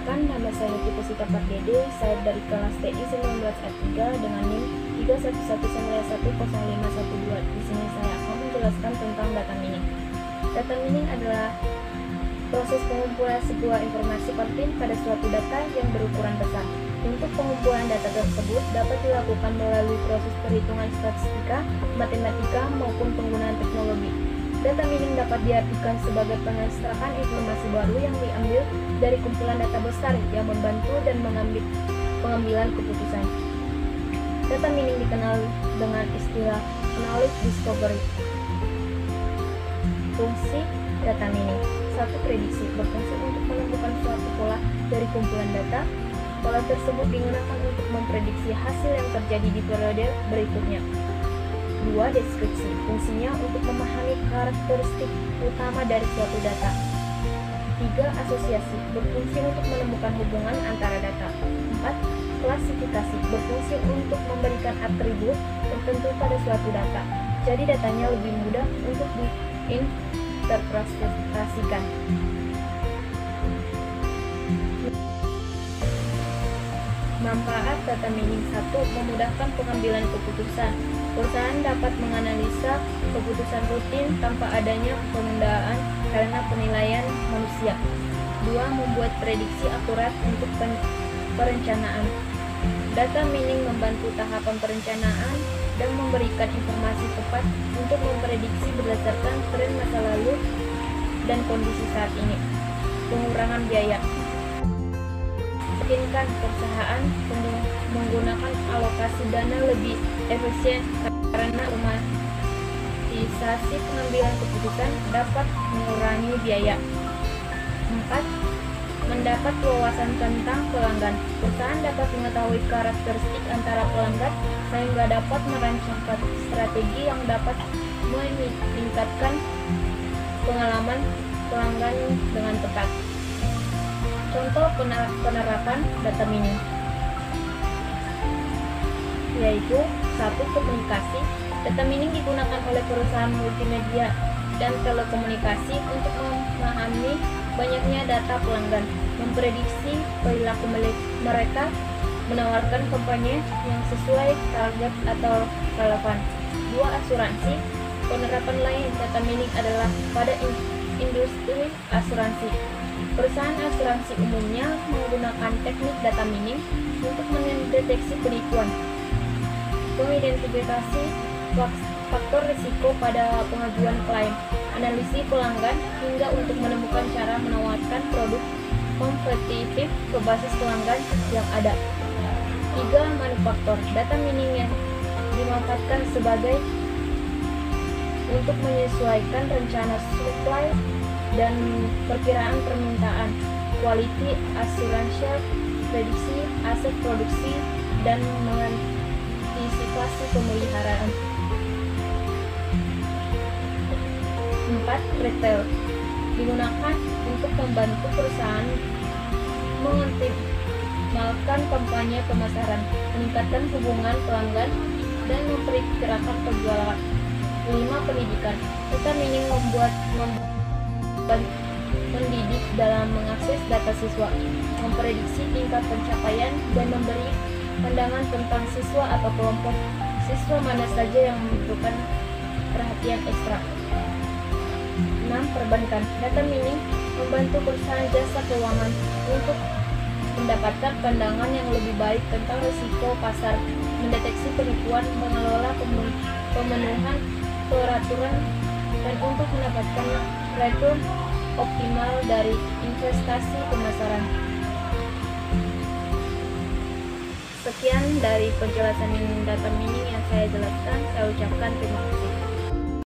Perkenalkan, nama saya Nuti Pusita Pardede, saya dari kelas TI 19A3 dengan NIM 311910512. Di sini saya akan menjelaskan tentang data mining. Data mining adalah proses pengumpulan sebuah informasi penting pada suatu data yang berukuran besar. Untuk pengumpulan data tersebut dapat dilakukan melalui proses perhitungan statistika, matematika, maupun penggunaan teknologi. Data mining dapat diartikan sebagai pengekstrakan informasi baru yang diambil dari kumpulan data besar yang membantu dan pengambilan keputusan. Data mining dikenal dengan istilah knowledge discovery. Fungsi data mining: 1. Prediksi, berfungsi untuk menemukan suatu pola dari kumpulan data. Pola tersebut digunakan untuk memprediksi hasil yang terjadi di periode berikutnya. 2. Deskripsi, fungsinya untuk memahami karakteristik utama dari suatu data. 3. Asosiasi, berfungsi untuk menemukan hubungan antara data. 4. Klasifikasi, berfungsi untuk memberikan atribut tertentu pada suatu data, jadi datanya lebih mudah untuk diinterpretasikan. Manfaat data mining: 1. Memudahkan pengambilan keputusan. Perusahaan dapat menganalisa keputusan rutin tanpa adanya penundaan karena penilaian manusia. 2. Membuat prediksi akurat untuk perencanaan. Data mining membantu tahapan perencanaan dan memberikan informasi tepat untuk memprediksi berdasarkan tren masa lalu dan kondisi saat ini. Pengurangan biaya: memungkinkan perusahaan menggunakan alokasi dana lebih efisien karena otomatisasi pengambilan keputusan dapat mengurangi biaya. 4. Mendapat wawasan tentang pelanggan. Perusahaan dapat mengetahui karakteristik antara pelanggan sehingga dapat merancang strategi yang dapat meningkatkan pengalaman pelanggan dengan tepat. Contoh penerapan data mining yaitu: 1. Komunikasi. Data mining digunakan oleh perusahaan multimedia dan telekomunikasi untuk memahami banyaknya data pelanggan, memprediksi perilaku mereka, menawarkan kampanye yang sesuai target atau relevan. 2. Asuransi. Penerapan lain data mining adalah pada industri asuransi. Perusahaan asuransi umumnya menggunakan teknik data mining untuk mendeteksi penipuan, mengidentifikasi faktor risiko pada pengajuan klaim, analisis pelanggan, hingga untuk menemukan cara menawarkan produk kompetitif ke basis pelanggan yang ada. 3. Manufaktur. Data mining yang dimanfaatkan sebagai untuk menyesuaikan rencana supply dan perkiraan permintaan, quality assurance, prediksi aset produksi, dan mengantisipasi pemeliharaan. 4. Retail. Digunakan untuk membantu perusahaan mengoptimalkan kampanye pemasaran, meningkatkan hubungan pelanggan, dan memperkirakan penjualan. 5. Pendidikan. Data mining mendidik dalam mengakses data siswa, memprediksi tingkat pencapaian, dan memberi pandangan tentang siswa atau kelompok siswa mana saja yang membutuhkan perhatian ekstra. 6. Perbankan. Data mining membantu perusahaan jasa keuangan untuk mendapatkan pandangan yang lebih baik tentang risiko pasar, mendeteksi penipuan, mengelola pemenuhan peraturan, dan untuk mendapatkan return optimal dari investasi pemasaran. Sekian dari penjelasan data mining yang saya jelaskan. Saya ucapkan terima kasih.